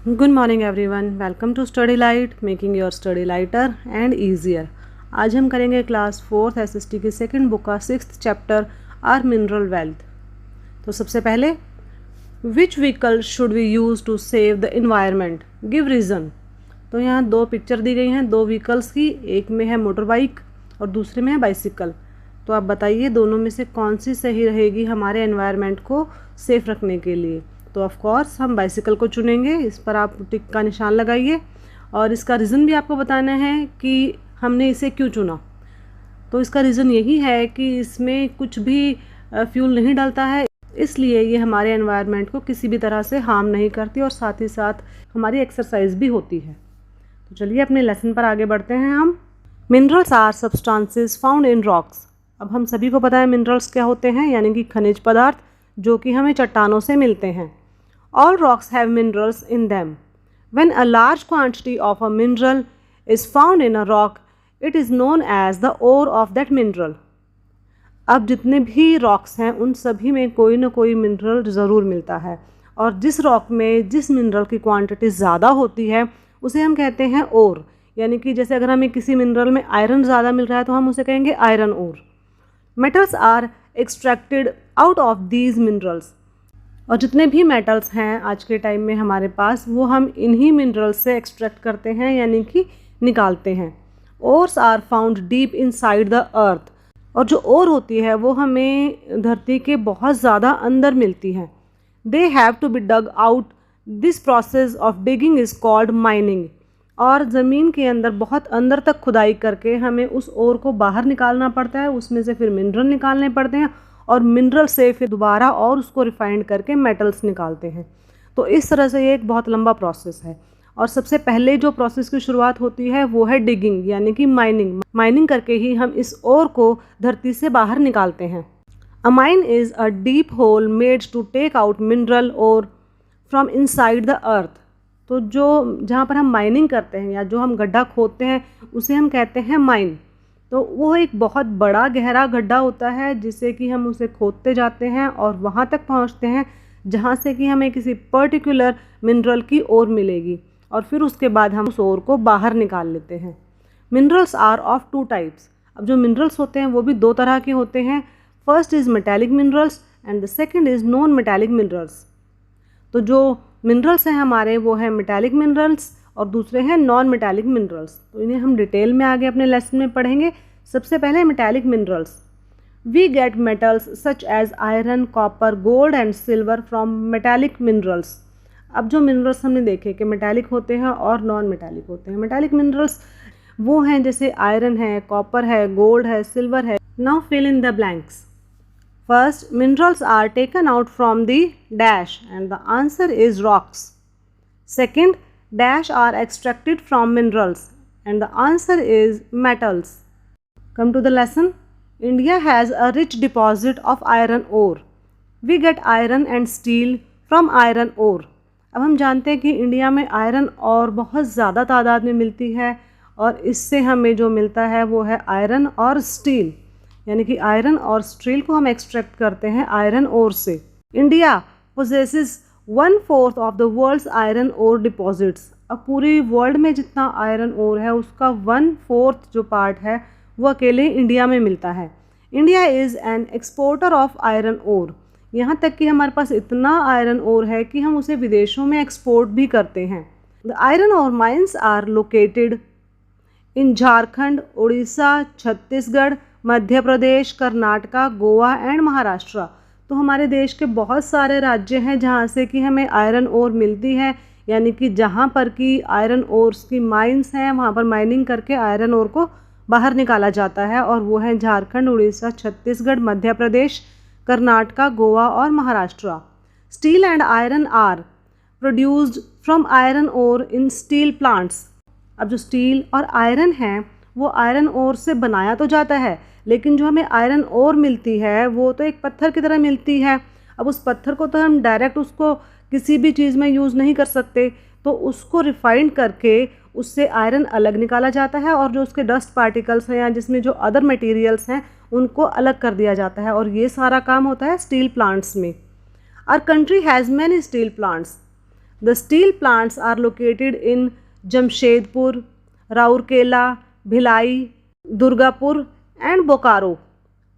Good morning everyone, welcome to study light, making your study lighter and easier. आज हम करेंगे class 4th SST की second book का 6th chapter our mineral wealth. तो सबसे पहले, which vehicle should we use to save the environment, give reason. तो यहाँ दो पिक्चर दी गई हैं दो व्हीकल्स की, एक में है मोटर बाइक और दूसरे में है बाइसिकल। तो आप बताइए दोनों में से कौन सी सही रहेगी हमारे एनवायरनमेंट को सेफ रखने के लिए। तो ऑफ कोर्स हम बाइसिकल को चुनेंगे। इस पर आप टिक का निशान लगाइए और इसका रीज़न भी आपको बताना है कि हमने इसे क्यों चुना। तो इसका रीज़न यही है कि इसमें कुछ भी फ्यूल नहीं डलता है, इसलिए ये हमारे एनवायरनमेंट को किसी भी तरह से हार्म नहीं करती और साथ ही साथ हमारी एक्सरसाइज भी होती है। तो चलिए अपने लेसन पर आगे बढ़ते हैं हम। Minerals are substances found in rocks. अब हम सभी को पता है मिनरल्स क्या होते हैं, यानी कि खनिज पदार्थ जो कि हमें चट्टानों से मिलते हैं। All rocks have minerals in them. When a large quantity of a mineral is found in a rock, it is known as the ore of that mineral. अब जितने भी रॉक्स हैं उन सभी में कोई ना कोई मिनरल ज़रूर मिलता है, और जिस रॉक में जिस मिनरल की क्वांटिटी ज़्यादा होती है उसे हम कहते हैं ओर। यानी कि जैसे अगर हमें किसी मिनरल में आयरन ज़्यादा मिल रहा है तो हम उसे कहेंगे iron ore. Metals are extracted out of these minerals. और जितने भी मेटल्स हैं आज के टाइम में हमारे पास, वो हम इन्हीं मिनरल्स से एक्सट्रैक्ट करते हैं, यानी कि निकालते हैं। Ores are found deep inside the earth. और जो ओर होती है वो हमें धरती के बहुत ज़्यादा अंदर मिलती है। They have to be dug out. This process of digging is called mining. और ज़मीन के अंदर बहुत अंदर तक खुदाई करके हमें उस ओर को बाहर निकालना पड़ता है, उसमें से फिर मिनरल निकालने पड़ते हैं और मिनरल से फिर दोबारा और उसको रिफाइंड करके मेटल्स निकालते हैं। तो इस तरह से ये एक बहुत लंबा प्रोसेस है। और सबसे पहले जो प्रोसेस की शुरुआत होती है वो है डिगिंग, यानी कि माइनिंग। माइनिंग करके ही हम इस ओर को धरती से बाहर निकालते हैं। A mine is a deep hole made to take out mineral और फ्रॉम इनसाइड द अर्थ। तो जो जहाँ पर हम माइनिंग करते हैं या जो हम गड्ढा खोदते हैं उसे हम कहते हैं माइन। तो वो एक बहुत बड़ा गहरा गड्ढा होता है जिसे कि हम उसे खोदते जाते हैं और वहाँ तक पहुँचते हैं जहाँ से कि हमें किसी पर्टिकुलर मिनरल की ओर मिलेगी, और फिर उसके बाद हम उस ओर को बाहर निकाल लेते हैं। Minerals are of two types. अब जो मिनरल्स होते हैं वो भी दो तरह के होते हैं। First is metallic minerals and the second is non metallic minerals. तो जो मिनरल्स हैं हमारे वो हैं मेटालिक मिनरल्स और दूसरे हैं नॉन मेटालिक मिनरल्स। तो इन्हें हम डिटेल में आगे अपने लेसन में पढ़ेंगे। सबसे पहले metallic minerals. We get metals such as iron, copper, gold and silver from metallic minerals. अब जो मिनरल्स हमने देखे कि मेटालिक होते हैं और नॉन मेटालिक होते हैं। मेटालिक मिनरल्स वो हैं जैसे आयरन है, कॉपर है, गोल्ड है, सिल्वर है। Now fill in the blanks. First, minerals are taken out from the dash and the answer is rocks. Second, dash are extracted from minerals and the answer is metals. Come to the lesson. India has a rich deposit of iron ore. We get iron and steel from iron ore. अब हम जानते हैं कि India में iron और बहुत ज़्यादा तादाद में मिलती है और इससे हमें जो मिलता है वो है आयरन और स्टील, यानी कि आयरन और स्टील को हम एक्सट्रैक्ट करते हैं आयरन ओर से। India possesses 1/4 of the world's iron ore deposits. अब पूरी वर्ल्ड में जितना आयरन ओर है उसका 1/4 जो पार्ट है वो अकेले इंडिया में मिलता है। India is an exporter of iron ore. यहाँ तक कि हमारे पास इतना आयरन ओर है कि हम उसे विदेशों में एक्सपोर्ट भी करते हैं। The iron ore mines are located in Jharkhand, Orissa, Chhattisgarh, Madhya Pradesh, Karnataka, Goa and Maharashtra. तो हमारे देश के बहुत सारे राज्य हैं जहाँ से कि हमें आयरन ओर मिलती है, यानी कि जहाँ पर कि आयरन ओर्स की माइंस हैं वहाँ पर माइनिंग करके आयरन ओर को बाहर निकाला जाता है, और वो हैं झारखंड, उड़ीसा, छत्तीसगढ़, मध्य प्रदेश, कर्नाटका, गोवा और Maharashtra. Steel and iron are produced from iron ore in steel plants. अब जो स्टील और आयरन है वो आयरन ओर से बनाया तो जाता है, लेकिन जो हमें आयरन ओर मिलती है वो तो एक पत्थर की तरह मिलती है। अब उस पत्थर को तो हम डायरेक्ट उसको किसी भी चीज़ में यूज़ नहीं कर सकते, तो उसको रिफाइंड करके उससे आयरन अलग निकाला जाता है और जो उसके डस्ट पार्टिकल्स हैं या जिसमें जो अदर मटेरियल्स हैं उनको अलग कर दिया जाता है, और ये सारा काम होता है स्टील प्लांट्स में। Our country has many steel plants. The steel plants are located in Jamshedpur, Rourkela, Bhilai, Durgapur and Bokaro.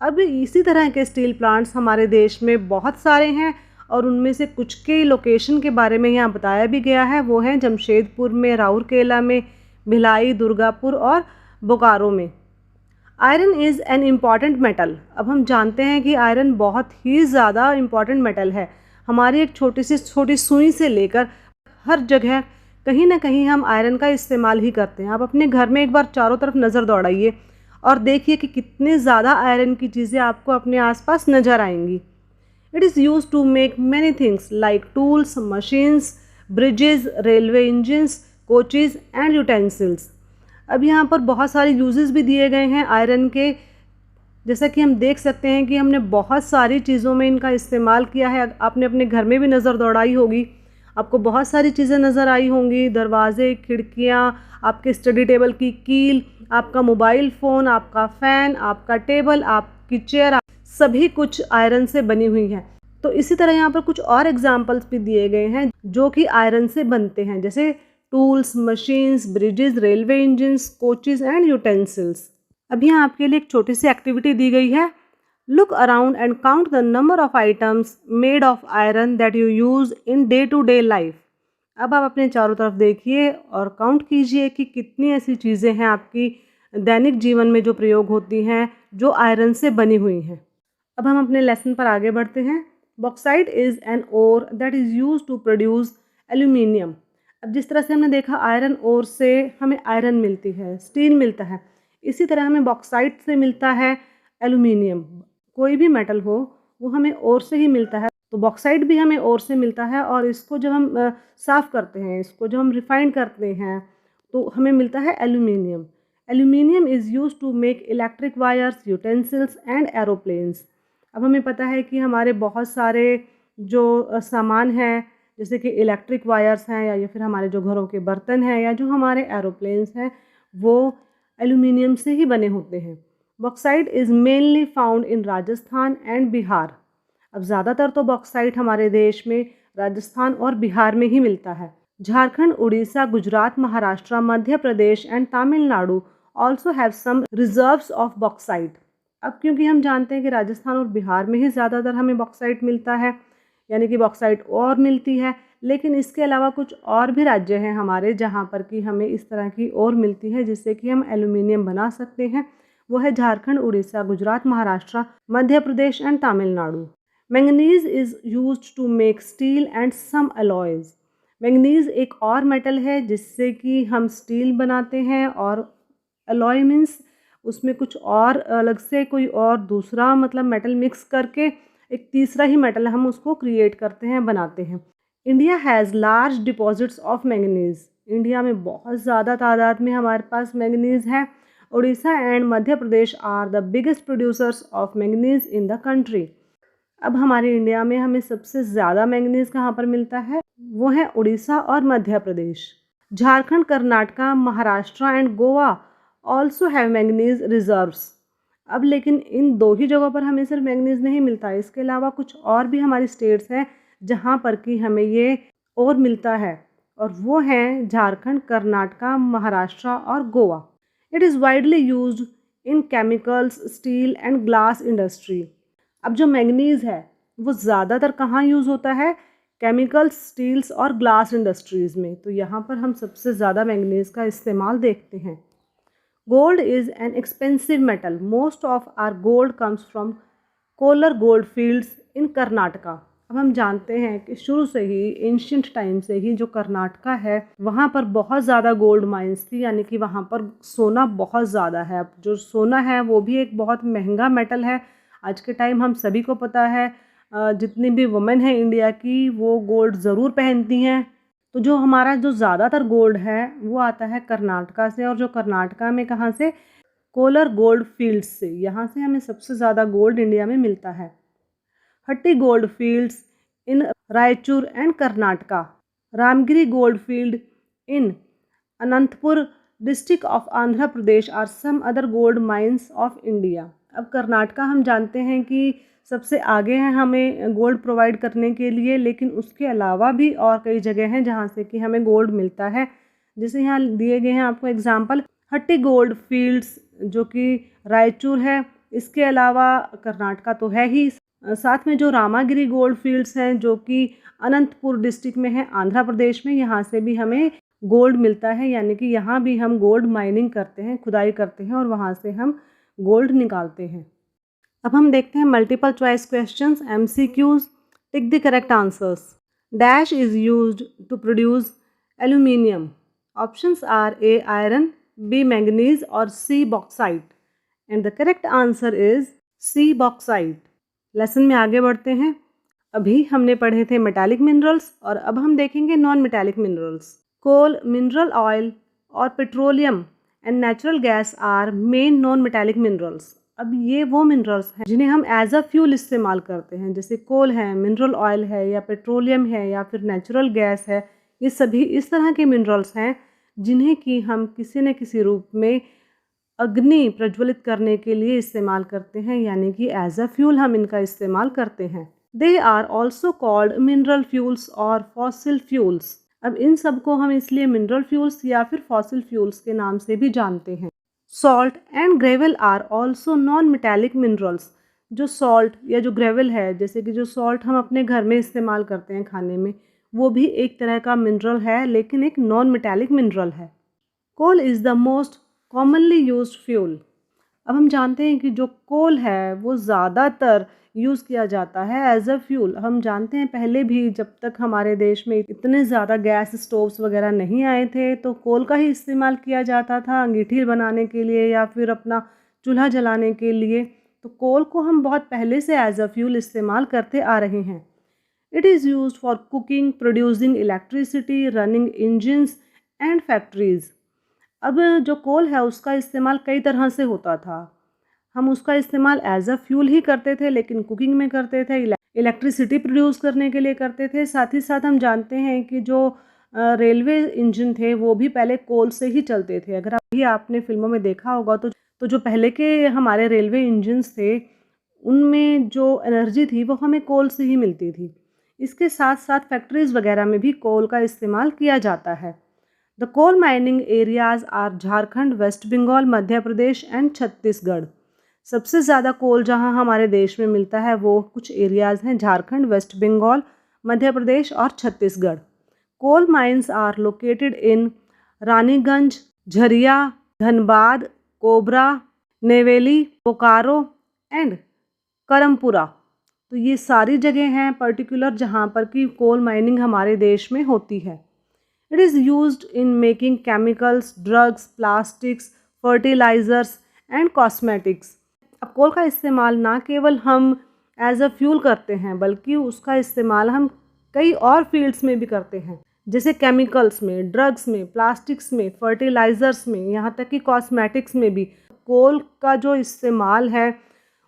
अब इसी तरह के स्टील प्लांट्स हमारे देश में बहुत सारे हैं और उनमें से कुछ के लोकेशन के बारे में यहाँ बताया भी गया है। वो हैं जमशेदपुर में, राउरकेला में, भिलाई, दुर्गापुर और बोकारो में। Iron is an important metal. अब हम जानते हैं कि आयरन बहुत ही ज़्यादा इम्पॉर्टेंट मेटल है। हमारी एक छोटी सुई से लेकर हर जगह कहीं ना कहीं हम आयरन का इस्तेमाल ही करते हैं। आप अपने घर में एक बार चारों तरफ नज़र दौड़ाइए और देखिए कि कितने ज़्यादा आयरन की चीज़ें आपको अपने आसपास नज़र आएंगी। It is use to make many things like tools, machines, bridges, railway engines, coaches and utensils. अब यहाँ पर बहुत सारे यूजेस भी दिए गए हैं आयरन के। जैसा कि हम देख सकते हैं कि हमने बहुत सारी चीज़ों में इनका इस्तेमाल किया है। आपने अपने घर में भी नज़र दौड़ाई होगी, आपको बहुत सारी चीज़ें नज़र आई होंगी। दरवाजे, खिड़कियाँ, आपके स्टडी टेबल की कील, आपका मोबाइल फ़ोन, आपका फ़ैन, आपका टेबल, आपकी चेयर, सभी कुछ आयरन से बनी हुई है। तो इसी तरह यहाँ पर कुछ और एग्जाम्पल्स भी दिए गए हैं जो कि आयरन से बनते हैं, जैसे tools, machines, bridges, railway engines, coaches and utensils. अब यहाँ आपके लिए एक छोटी सी एक्टिविटी दी गई है। Look around and count the number of items made of iron that you use in day to day life. अब आप अपने चारों तरफ देखिए और काउंट कीजिए कि कितनी ऐसी चीज़ें हैं आपकी दैनिक जीवन में जो प्रयोग होती हैं जो आयरन से बनी हुई हैं। अब हम अपने लेसन पर आगे बढ़ते हैं। Bauxite is an ore that is use to produce aluminium. अब जिस तरह से हमने देखा आयरन ओर से हमें आयरन मिलती है, स्टील मिलता है, इसी तरह हमें बॉक्साइट से मिलता है एल्यूमिनियम। कोई भी मेटल हो वो हमें ओर से ही मिलता है, तो बॉक्साइट भी हमें ओर से मिलता है। और इसको जब हम साफ़ करते हैं, इसको जब हम रिफाइन करते हैं तो हमें मिलता है aluminium. Aluminium is use to make electric wires, utensils and aeroplanes. अब हमें पता है कि हमारे बहुत सारे जो सामान हैं, जैसे कि इलेक्ट्रिक वायर्स हैं या फिर हमारे जो घरों के बर्तन हैं या जो हमारे एरोप्लेन्स हैं, वो एल्यूमिनियम से ही बने होते हैं। Bauxite is mainly found in Rajasthan and Bihar. अब ज़्यादातर तो बॉक्साइट हमारे देश में राजस्थान और बिहार में ही मिलता है। Jharkhand, Orissa, Gujarat, Maharashtra, Madhya Pradesh and Tamil Nadu also have some reserves of bauxite. अब क्योंकि हम जानते हैं कि राजस्थान और बिहार में ही ज़्यादातर हमें बॉक्साइट मिलता है, यानी कि बॉक्साइट और मिलती है, लेकिन इसके अलावा कुछ और भी राज्य हैं हमारे जहाँ पर कि हमें इस तरह की और मिलती है जिससे कि हम एल्यूमिनियम बना सकते हैं। वो है Jharkhand, Orissa, Gujarat, Maharashtra, Madhya Pradesh and Tamil Nadu. Manganese is used to make steel and some alloys. Manganese एक और मेटल है जिससे कि हम स्टील बनाते हैं, और अलॉय मीन्स उसमें कुछ और अलग से कोई और दूसरा मतलब मेटल मिक्स करके एक तीसरा ही मेटल हम उसको क्रिएट करते हैं, बनाते हैं। India has large deposits of manganese. India में बहुत ज़्यादा तादाद में हमारे पास मैंगनीज है। Orissa and Madhya Pradesh are the biggest producers of manganese in the country. अब हमारे इंडिया में हमें सबसे ज़्यादा मैंगनीज कहाँ पर मिलता है, वो है उड़ीसा और Madhya Pradesh. Jharkhand, Karnataka, Maharashtra and Goa also have manganese reserves. अब लेकिन इन दो ही जगहों पर हमें सिर्फ मैंगनीज नहीं मिलता, इसके अलावा कुछ और भी हमारी स्टेट्स हैं जहाँ पर कि हमें ये और मिलता है, और वो हैं झारखंड, कर्नाटका, महाराष्ट्र और Goa. It is widely used in chemicals, steel and glass industry. अब जो मैंगनीज है वो ज़्यादातर कहाँ यूज़ होता है, केमिकल्स, स्टील्स और ग्लास इंडस्ट्रीज़ में। तो यहाँ पर हम सबसे ज़्यादा मैंगनीज का इस्तेमाल देखते हैं। Gold is an expensive metal. Most of our gold comes from Kolar gold fields in Karnataka. अब हम जानते हैं कि शुरू से ही, एंशियंट टाइम से ही, जो कर्नाटका है वहाँ पर बहुत ज़्यादा गोल्ड माइंस थी, यानी कि वहाँ पर सोना बहुत ज़्यादा है। अब जो सोना है वो भी एक बहुत महंगा मेटल है। आज के टाइम हम सभी को पता है, जितनी भी वुमेन हैं इंडिया की वो गोल्ड ज़रूर पहनती हैं। तो जो हमारा जो ज़्यादातर गोल्ड है वो आता है कर्नाटका से, और जो कर्नाटका में कहाँ से, कोलर गोल्ड फील्ड्स से। यहाँ से हमें सबसे ज़्यादा गोल्ड इंडिया में मिलता है। Hutti gold fields in Raichur and Karnataka, Ramagiri gold field in Anantapur district of Andhra Pradesh are some other gold mines of India. अब कर्नाटका हम जानते हैं कि सबसे आगे हैं हमें गोल्ड प्रोवाइड करने के लिए, लेकिन उसके अलावा भी और कई जगह हैं जहाँ से कि हमें गोल्ड मिलता है। जैसे यहाँ दिए गए हैं आपको एग्जांपल, हट्टी गोल्ड फील्ड्स जो कि रायचूर है, इसके अलावा कर्नाटका तो है ही, साथ में जो रामागिरी गोल्ड फील्ड्स हैं जो कि अनंतपुर डिस्ट्रिक्ट में है आंध्र प्रदेश में, यहाँ से भी हमें गोल्ड मिलता है, यानी कि यहाँ भी हम गोल्ड माइनिंग करते हैं, खुदाई करते हैं और वहाँ से हम गोल्ड निकालते हैं। अब हम देखते हैं multiple choice questions, MCQs। Tick the correct answers. Dash is used to produce aluminium. Options are A iron, B manganese और C bauxite. And the correct answer is C bauxite. Lesson में आगे बढ़ते हैं। अभी हमने पढ़े थे मेटालिक मिनरल्स और अब हम देखेंगे non metallic minerals. Coal, mineral oil or petroleum and natural gas are main non metallic minerals. अब ये वो मिनरल्स हैं जिन्हें हम एज अ फ्यूल इस्तेमाल करते हैं, जैसे कोल है, मिनरल ऑयल है या पेट्रोलियम है या फिर नेचुरल गैस है। ये सभी इस तरह के मिनरल्स हैं जिन्हें कि हम किसी न किसी रूप में अग्नि प्रज्वलित करने के लिए इस्तेमाल करते हैं, यानी कि एज अ फ्यूल हम इनका इस्तेमाल करते हैं। They are also called mineral fuels or fossil fuels. अब इन सब को हम इसलिए मिनरल फ्यूल्स या फिर फॉसिल फ्यूल्स के नाम से भी जानते हैं। Salt and gravel are also non metallic minerals. जो सॉल्ट या जो ग्रेवल है, जैसे कि जो सॉल्ट हम अपने घर में इस्तेमाल करते हैं खाने में, वो भी एक तरह का मिनरल है, लेकिन एक नॉन मेटालिक मिनरल है। Coal is the most commonly used fuel. अब हम जानते हैं कि जो कोल है वो ज़्यादातर यूज़ किया जाता है एज अ फ्यूल। हम जानते हैं पहले भी जब तक हमारे देश में इतने ज़्यादा गैस स्टोव्स वगैरह नहीं आए थे तो कोल का ही इस्तेमाल किया जाता था अंगीठी बनाने के लिए या फिर अपना चूल्हा जलाने के लिए। तो कोल को हम बहुत पहले से एज अ फ्यूल इस्तेमाल करते आ रहे हैं। It is used for cooking, producing electricity, running engines and factories. अब जो कोल है उसका इस्तेमाल कई तरह से होता था। हम उसका इस्तेमाल एज अ फ्यूल ही करते थे, लेकिन कुकिंग में करते थे, इलेक्ट्रिसिटी प्रोड्यूस करने के लिए करते थे। साथ ही साथ हम जानते हैं कि जो रेलवे इंजन थे वो भी पहले कोल से ही चलते थे। अगर अभी आपने फिल्मों में देखा होगा तो जो पहले के हमारे रेलवे इंजन्स थे उनमें जो एनर्जी थी वो हमें कोल से ही मिलती थी। इसके साथ साथ फैक्ट्रीज़ वगैरह में भी कोल का इस्तेमाल किया जाता है। The coal mining areas are Jharkhand, West Bengal, Madhya Pradesh and Chhattisgarh. सबसे ज़्यादा कोल जहां हमारे देश में मिलता है वो कुछ एरियाज़ हैं, झारखंड, वेस्ट बंगाल, मध्य प्रदेश और Chhattisgarh. Coal mines are located in Raniganj, Jharia, Dhanbad, कोबरा, नेवेली, बोकारो एंड करमपुरा। तो ये सारी जगह हैं पर्टिकुलर जहाँ पर कि कोल माइनिंग हमारे देश में होती है। It is used in making chemicals, drugs, plastics, fertilisers and cosmetics. अब कोल का इस्तेमाल ना केवल हम एज अ फ्यूल करते हैं बल्कि उसका इस्तेमाल हम कई और फील्ड्स में भी करते हैं, जैसे केमिकल्स में, ड्रग्स में, प्लास्टिक्स में, फर्टिलाइज़र्स में, यहाँ तक कि कॉस्मेटिक्स में भी कोल का जो इस्तेमाल है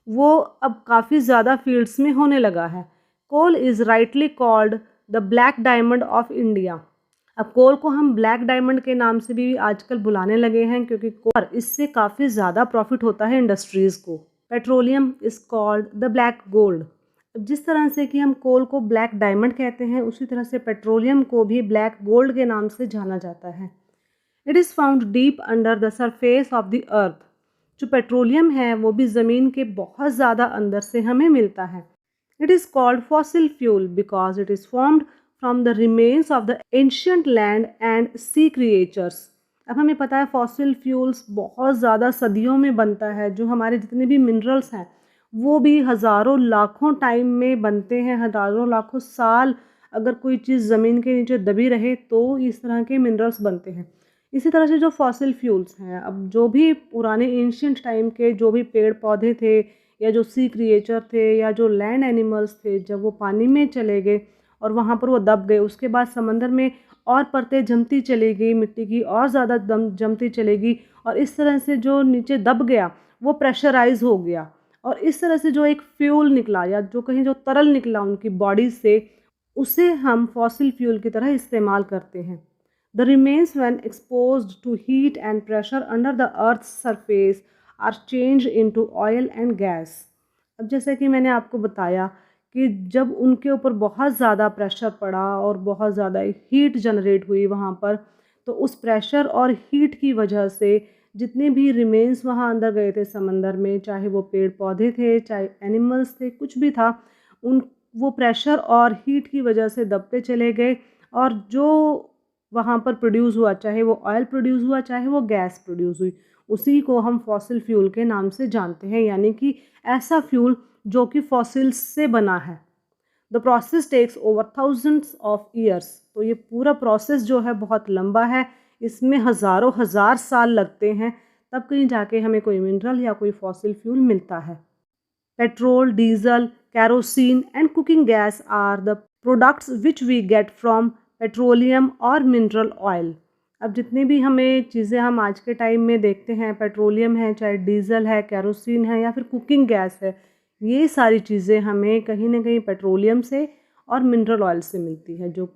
वो अब काफ़ी ज़्यादा फील्ड्स में होने लगा है। Coal is rightly called the black diamond of India. अब कोल को हम ब्लैक डायमंड के नाम से भी आजकल बुलाने लगे हैं क्योंकि कोल इससे काफ़ी ज़्यादा प्रॉफिट होता है इंडस्ट्रीज़ को। Petroleum is called the black gold. अब जिस तरह से कि हम कोल को ब्लैक डायमंड कहते हैं उसी तरह से पेट्रोलियम को भी ब्लैक गोल्ड के नाम से जाना जाता है। It is found deep under the surface of the earth. जो पेट्रोलियम है वो भी ज़मीन के बहुत ज़्यादा अंदर से हमें मिलता है। It is called fossil fuel because it is formed from the remains of the ancient land and sea creatures. अब हमें पता है फॉसिल फ्यूल्स बहुत ज़्यादा सदियों में बनता है। जो हमारे जितने भी मिनरल्स हैं वो भी हज़ारों लाखों टाइम में बनते हैं, हज़ारों लाखों साल अगर कोई चीज़ ज़मीन के नीचे दबी रहे तो इस तरह के मिनरल्स बनते हैं। इसी तरह से जो फॉसिल फ्यूल्स हैं, अब जो भी पुराने एंशियंट टाइम के जो भी पेड़ पौधे थे या जो सी क्रिएचर थे या जो लैंड एनिमल्स थे, जब वो पानी में चले गए और वहाँ पर वो दब गए, उसके बाद समंदर में और परतें जमती चली गई, मिट्टी की और ज़्यादा जमती चलेगी और इस तरह से जो नीचे दब गया वो प्रेशराइज हो गया और इस तरह से जो एक फ्यूल निकला या जो कहीं जो तरल निकला उनकी बॉडी से, उसे हम फॉसिल फ्यूल की तरह इस्तेमाल करते हैं। The remains when exposed to heat and pressure under the earth's surface are changed into oil and gas. अब जैसे कि मैंने आपको बताया कि जब उनके ऊपर बहुत ज़्यादा प्रेशर पड़ा और बहुत ज़्यादा हीट जनरेट हुई वहाँ पर, तो उस प्रेशर और हीट की वजह से जितने भी रिमेन्स वहाँ अंदर गए थे समंदर में, चाहे वो पेड़ पौधे थे, चाहे एनिमल्स थे, कुछ भी था, उन वो प्रेशर और हीट की वजह से दबते चले गए। और जो वहाँ पर प्रोड्यूस हुआ, चाहे वो ऑयल प्रोड्यूस हुआ, चाहे वो गैस प्रोड्यूस हुई, उसी को हम फॉसिल फ्यूल के नाम से जानते हैं, यानी कि ऐसा फ्यूल जो कि फॉसिल्स से बना है। The process takes over thousands of years. तो ये पूरा प्रोसेस जो है बहुत लंबा है, इसमें हज़ारों हज़ार साल लगते हैं, तब कहीं जाके हमें कोई मिनरल या कोई फॉसिल फ्यूल मिलता है। Petrol, diesel, kerosene and cooking gas are the products which we get from petroleum or mineral oil. अब जितनी भी हमें चीज़ें हम आज के टाइम में देखते हैं, पेट्रोलियम है, चाहे डीजल है, कैरोसिन है या फिर कुकिंग गैस है, ये सारी चीज़ें हमें कहीं ना कहीं पेट्रोलियम से और मिनरल ऑयल से मिलती है। जो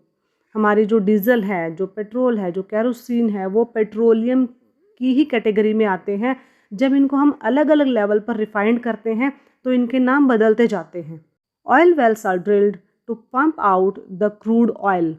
हमारी जो डीजल है, जो पेट्रोल है, जो कैरोसिन है, वो पेट्रोलियम की ही कैटेगरी में आते हैं। जब इनको हम अलग अलग लेवल पर रिफाइंड करते हैं तो इनके नाम बदलते जाते हैं। Oil wells are drilled to pump out the crude oil.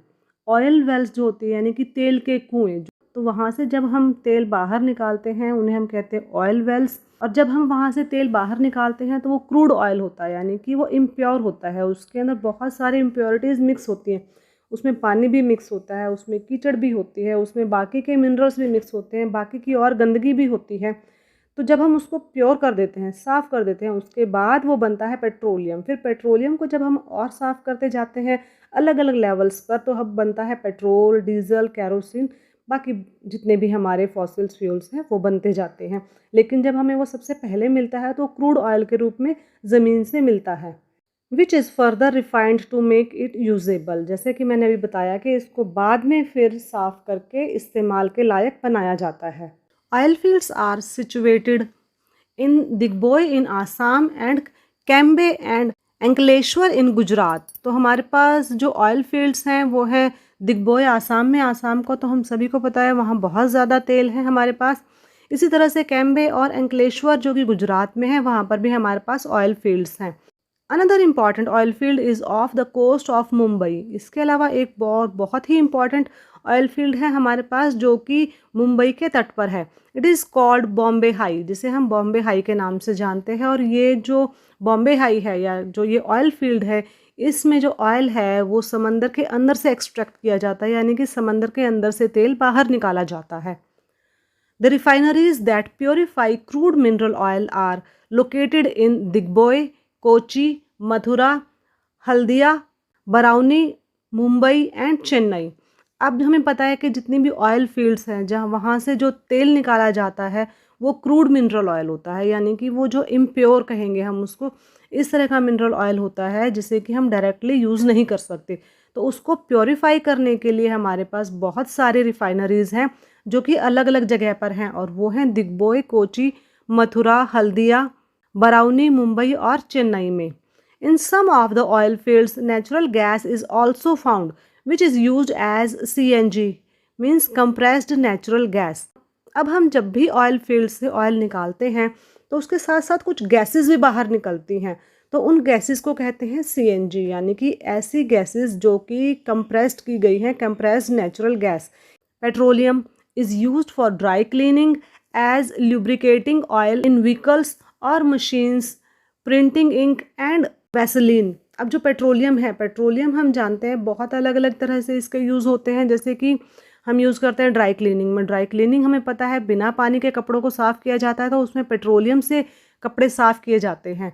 Oil wells जो होती है यानी कि तेल के कुएं, तो वहाँ से जब हम तेल बाहर निकालते हैं उन्हें हम कहते हैं ऑयल वेल्स। और जब हम वहाँ से तेल बाहर निकालते हैं तो वो क्रूड ऑयल होता है, यानी कि वो इम्प्योर होता है, उसके अंदर बहुत सारी इम्प्योरिटीज़ मिक्स होती हैं। उसमें पानी भी मिक्स होता है, उसमें कीचड़ भी होती है, उसमें बाकी के मिनरल्स भी मिक्स होते हैं, बाकी की और गंदगी भी होती है। तो जब हम उसको प्योर कर देते हैं, साफ़ कर देते हैं, उसके बाद वो बनता है पेट्रोलियम। फिर पेट्रोलियम को जब हम और साफ़ करते जाते हैं अलग अलग लेवल्स पर, तो अब बनता है पेट्रोल, डीजल, कैरोसिन, बाकी जितने भी हमारे फॉसिल फ्यूल्स हैं वो बनते जाते हैं। लेकिन जब हमें वो सबसे पहले मिलता है तो क्रूड ऑयल के रूप में ज़मीन से मिलता है, which is further refined to make it usable. जैसे कि मैंने अभी बताया कि इसको बाद में फिर साफ़ करके इस्तेमाल के लायक बनाया जाता है। Oil fields are situated in Digboi in Assam and Cambay and Ankleshwar in Gujarat. तो हमारे पास जो ऑयल फील्ड्स हैं वो है दिग्बोय आसाम में। आसाम को तो हम सभी को पता है, वहाँ बहुत ज़्यादा तेल है हमारे पास। इसी तरह से कैम्बे और अंकलेश्वर जो कि गुजरात में है, वहाँ पर भी हमारे पास ऑयल फील्ड्स हैं। Another important oil field is off the coast of Mumbai. इसके अलावा एक बहुत ही इम्पॉर्टेंट ऑयल फील्ड है हमारे पास जो कि मुंबई के तट पर है। It is called Bombay high, जिसे हम बॉम्बे हाई के नाम से जानते हैं। और ये जो बॉम्बे हाई है या जो ये ऑयल फील्ड है, इसमें जो ऑयल है वो समंदर के अंदर से एक्सट्रैक्ट किया जाता है, यानी कि समंदर के अंदर से तेल बाहर निकाला जाता है। The refineries that purify crude mineral oil are located in Digboi, Kochi, Mathura, Haldia, Barauni, Mumbai and Chennai. अब हमें पता है कि जितनी भी ऑयल फील्ड्स हैं जहाँ वहाँ से जो तेल निकाला जाता है वो क्रूड मिनरल ऑयल होता है, यानी कि वो जो इम्प्योर कहेंगे हम उसको, इस तरह का मिनरल ऑयल होता है जिसे कि हम डायरेक्टली यूज़ नहीं कर सकते। तो उसको प्योरीफाई करने के लिए हमारे पास बहुत सारे रिफाइनरीज़ हैं जो कि अलग अलग जगह पर हैं, और वो हैं दिग्बोय, कोची, मथुरा, हल्दिया, बराउनी, मुंबई और चेन्नई में। In some of the oil fields, natural gas is also found, which is used as CNG, means compressed natural gas. अब हम जब भी ऑयल फील्ड से ऑयल निकालते हैं तो उसके साथ साथ कुछ गैसेस भी बाहर निकलती हैं, तो उन गैसेस को कहते हैं CNG, यानी कि ऐसी गैसेस जो कि कंप्रेस्ड की गई हैं, compressed natural gas. Petroleum is used for dry cleaning, as lubricating oil in vehicles और machines, printing ink and vaseline. अब जो पेट्रोलियम है, पेट्रोलियम हम जानते हैं बहुत अलग अलग तरह से इसके यूज़ होते हैं। जैसे कि हम यूज़ करते हैं ड्राई क्लीनिंग में। ड्राई क्लीनिंग हमें पता है बिना पानी के कपड़ों को साफ़ किया जाता है, तो उसमें पेट्रोलियम से कपड़े साफ़ किए जाते हैं।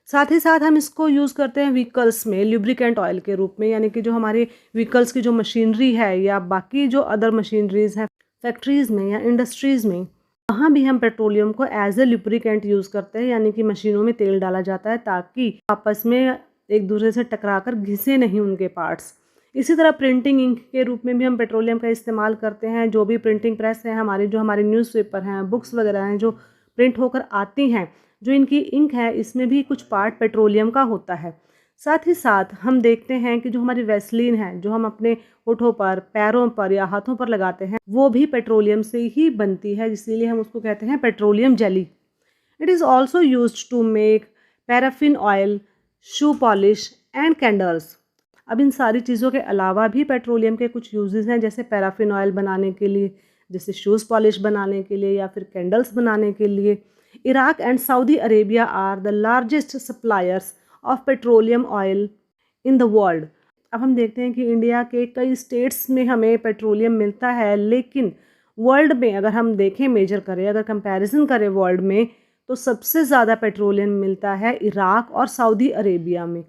साथ ही साथ हम इसको यूज़ करते हैं व्हीकल्स में ल्यूब्रिकेंट ऑयल के रूप में, यानी कि जो हमारे व्हीकल्स की जो मशीनरी है या बाकी जो अदर मशीनरीज़ हैं फैक्ट्रीज़ में या इंडस्ट्रीज़ में, वहाँ भी हम पेट्रोलियम को एज ए लुब्रिकेंट यूज़ करते हैं, यानी कि मशीनों में तेल डाला जाता है ताकि आपस में एक दूसरे से टकराकर घिसे नहीं उनके पार्ट्स। इसी तरह प्रिंटिंग इंक के रूप में भी हम पेट्रोलियम का इस्तेमाल करते हैं। जो भी प्रिंटिंग प्रेस है हमारी, जो हमारे न्यूज़पेपर हैं, बुक्स वगैरह हैं जो प्रिंट होकर आती हैं, जो इनकी इंक है इसमें भी कुछ पार्ट पेट्रोलियम का होता है। साथ ही साथ हम देखते हैं कि जो हमारी वैसलीन है, जो हम अपने होठों पर, पैरों पर या हाथों पर लगाते हैं, वो भी पेट्रोलियम से ही बनती है, इसीलिए हम उसको कहते हैं petroleum jelly. It is also used to make paraffin oil, shoe polish and candles. अब इन सारी चीज़ों के अलावा भी पेट्रोलियम के कुछ यूजेस हैं, जैसे पैराफिन ऑयल बनाने के लिए, जैसे शूज़ पॉलिश बनाने के लिए या फिर कैंडल्स बनाने के लिए। Iraq and Saudi Arabia are the largest suppliers of petroleum oil in the world. अब हम देखते हैं कि इंडिया के कई स्टेट्स में हमें पेट्रोलियम मिलता है, लेकिन वर्ल्ड में अगर हम देखें, मेजर करें, अगर कंपैरिजन करें वर्ल्ड में, तो सबसे ज़्यादा पेट्रोलियम मिलता है इराक और सऊदी अरेबिया में।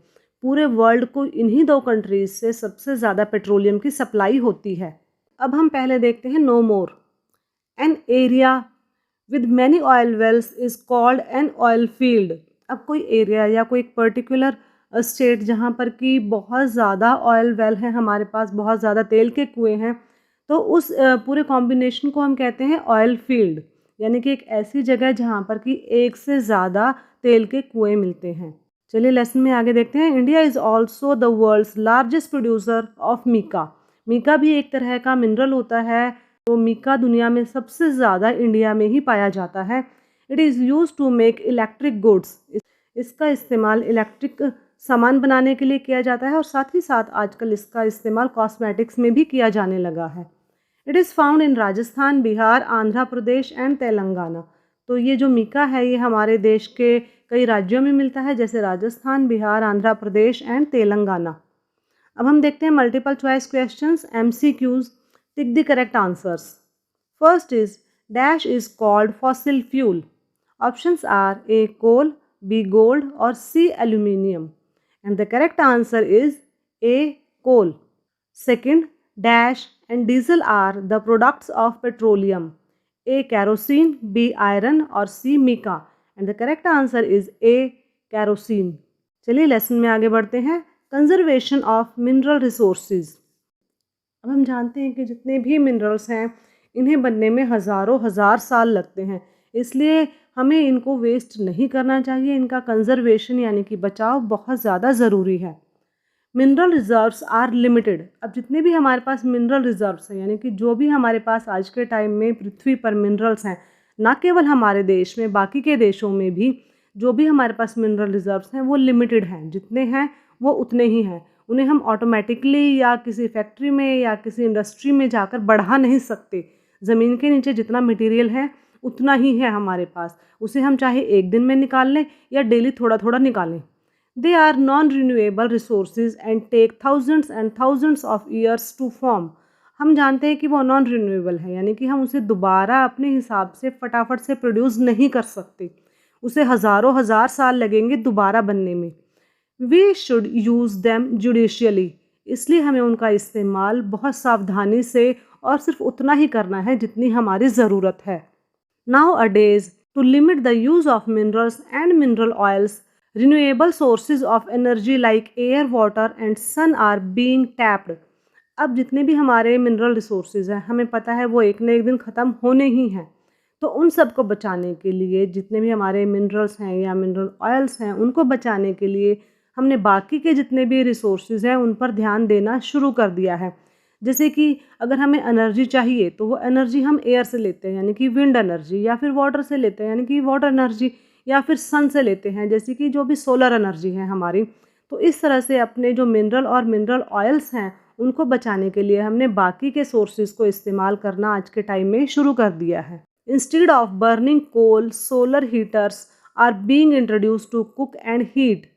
पूरे वर्ल्ड को इन्हीं दो कंट्रीज से सबसे ज़्यादा पेट्रोलियम की सप्लाई होती है। अब हम पहले देखते हैं no more. An area with many oil wells is called an oil field. अब कोई एरिया या कोई पर्टिकुलर स्टेट जहाँ पर कि बहुत ज़्यादा ऑयल वेल है, हमारे पास बहुत ज़्यादा तेल के कुएँ हैं, तो उस पूरे कॉम्बिनेशन को हम कहते हैं ऑयल फील्ड, यानी कि एक ऐसी जगह जहाँ पर कि एक से ज़्यादा तेल के कुएँ मिलते हैं। चलिए लेसन में आगे देखते हैं। India is also the world's largest producer of mica. Mica भी एक तरह का मिनरल होता है, तो मीका दुनिया में सबसे ज़्यादा इंडिया में ही पाया जाता है। It is use to make electric goods. इसका इस्तेमाल इलेक्ट्रिक सामान बनाने के लिए किया जाता है और साथ ही साथ आजकल इसका इस्तेमाल कॉस्मेटिक्स में भी किया जाने लगा है। It is found in Rajasthan, Bihar, Andhra Pradesh and Telangana. तो ये जो मीका है ये हमारे देश के कई राज्यों में मिलता है, जैसे राजस्थान, बिहार, आंध्र प्रदेश एंड तेलंगाना। अब हम देखते हैं multiple choice questions, MCQs। Tick the correct answers. First is dash is called fossil fuel. Options are A coal, B gold और C aluminium. And the correct answer is A coal. Second, dash and diesel are the products of petroleum. A kerosene, B iron और C mica. And the correct answer is A kerosene। चलिए lesson में आगे बढ़ते हैं। Conservation of mineral resources. अब हम जानते हैं कि जितने भी मिनरल्स हैं इन्हें बनने में हज़ारों हज़ार साल लगते हैं, इसलिए हमें इनको वेस्ट नहीं करना चाहिए। इनका कंजर्वेशन यानी कि बचाव बहुत ज़्यादा ज़रूरी है। Mineral reserves are limited. अब जितने भी हमारे पास मिनरल रिजर्व्स हैं, यानी कि जो भी हमारे पास आज के टाइम में पृथ्वी पर मिनरल्स हैं, ना केवल हमारे देश में, बाकी के देशों में भी जो भी हमारे पास मिनरल रिजर्व्स हैं वो लिमिटेड हैं। जितने हैं वो उतने ही हैं। उन्हें हम ऑटोमेटिकली या किसी फैक्ट्री में या किसी इंडस्ट्री में जाकर बढ़ा नहीं सकते। ज़मीन के नीचे जितना मटेरियल है उतना ही है हमारे पास, उसे हम चाहे एक दिन में निकाल लें या डेली थोड़ा थोड़ा निकालें। They are non-renewable resources and take thousands and thousands of years to form। हम जानते हैं कि वो नॉन रिन्यूएबल है, यानी कि हम उसे दोबारा अपने हिसाब से फटाफट से प्रोड्यूस नहीं कर सकते। उसे हज़ारों हज़ार साल लगेंगे दोबारा बनने में। We should use them judicially। इसलिए हमें उनका इस्तेमाल बहुत सावधानी से और सिर्फ उतना ही करना है जितनी हमारी ज़रूरत है। Nowadays, to limit the use of minerals and mineral oils, renewable sources of energy like air, water and sun are being tapped। अब जितने भी हमारे मिनरल रिसोर्सेज हैं हमें पता है वो एक न एक दिन ख़त्म होने ही हैं, तो उन सब को बचाने के लिए, जितने भी हमारे मिनरल्स हैं या मिनरल ऑयल्स हैं उनको बचाने के लिए हमने बाकी के जितने भी रिसोर्सेज हैं उन पर ध्यान देना शुरू कर दिया है। जैसे कि अगर हमें एनर्जी चाहिए तो वो एनर्जी हम एयर से लेते हैं, यानी कि विंड एनर्जी, या फिर वाटर से लेते हैं, यानी कि वाटर एनर्जी, या फिर सन से लेते हैं, जैसे कि जो भी सोलर एनर्जी है हमारी। तो इस तरह से अपने जो मिनरल और मिनरल ऑयल्स हैं उनको बचाने के लिए हमने बाकी के सोर्सेज को इस्तेमाल करना आज के टाइम में शुरू कर दिया है। Instead of burning coal, solar heaters are being introduce to cook and heat.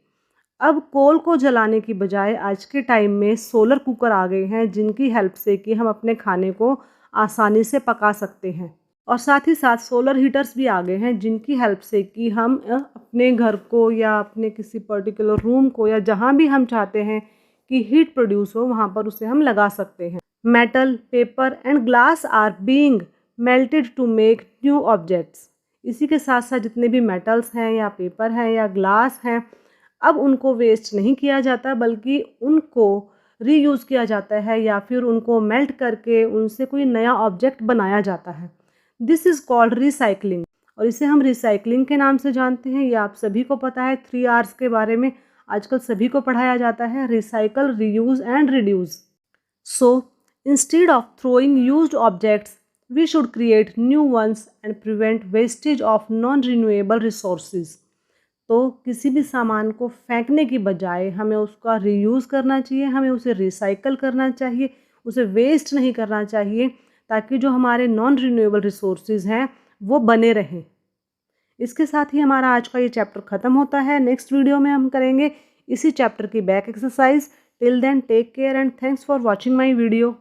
अब कोल को जलाने की बजाय आज के टाइम में सोलर कुकर आ गए हैं, जिनकी हेल्प से कि हम अपने खाने को आसानी से पका सकते हैं। और साथ ही साथ सोलर हीटर्स भी आ गए हैं, जिनकी हेल्प से कि हम अपने घर को या अपने किसी पर्टिकुलर रूम को या जहाँ भी हम चाहते हैं कि हीट प्रोड्यूस हो वहाँ पर उसे हम लगा सकते हैं। Metal, paper and glass are being melted to make new objects. इसी के साथ साथ जितने भी मेटल्स हैं या पेपर हैं या ग्लास हैं, अब उनको वेस्ट नहीं किया जाता, बल्कि उनको रीयूज़ किया जाता है या फिर उनको मेल्ट करके उनसे कोई नया ऑब्जेक्ट बनाया जाता है। दिस इज़ कॉल्ड रिसाइकलिंग, और इसे हम रिसाइकलिंग के नाम से जानते हैं। ये आप सभी को पता है। 3 Rs के बारे में आजकल सभी को पढ़ाया जाता है, recycle, reuse and reduce. So instead of throwing used objects we should create new ones and prevent wastage of non renewable resources. तो किसी भी सामान को फेंकने की बजाय हमें उसका रीयूज़ करना चाहिए, हमें उसे रिसाइकल करना चाहिए, उसे वेस्ट नहीं करना चाहिए, ताकि जो हमारे नॉन रिन्यूएबल रिसोर्सेज हैं वो बने रहें। इसके साथ ही हमारा आज का ये चैप्टर ख़त्म होता है। नेक्स्ट वीडियो में हम करेंगे इसी चैप्टर की back exercise. Till then take care and thanks for watching my video.